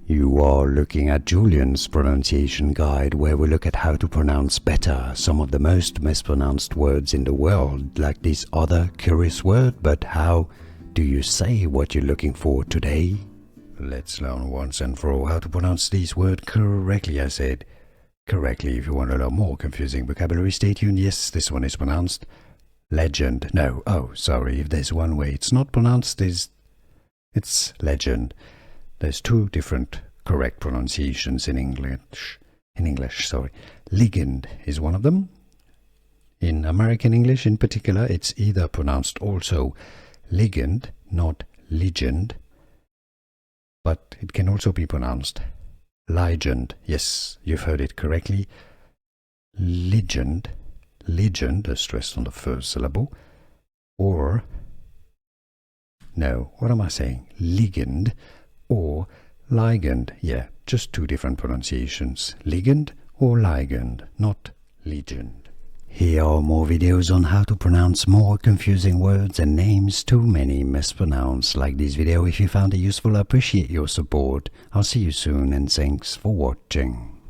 You are looking at Julian's pronunciation guide, where we look at how to pronounce better some of the most mispronounced words in the world, like this other curious word. But how do you say what you're looking for today? Let's learn once and for all how to pronounce this word correctly. I said correctly. If you want to learn more confusing vocabulary, stay tuned. Yes, this one is pronounced legend. No, sorry, if there's one way it's not pronounced, it's legend. There's two different correct pronunciations in English. Ligand is one of them. In American English in particular, it's either pronounced also ligand, not legend, but it can also be pronounced ligand. Yes, you've heard it correctly. Legend, a stress on the first syllable, or, no, what am I saying? Ligand or ligand. Yeah, just two different pronunciations. Ligand or ligand, not legend. Here are more videos on how to pronounce more confusing words and names too many mispronounced. Like this video if you found it useful. I appreciate your support. I'll see you soon and thanks for watching.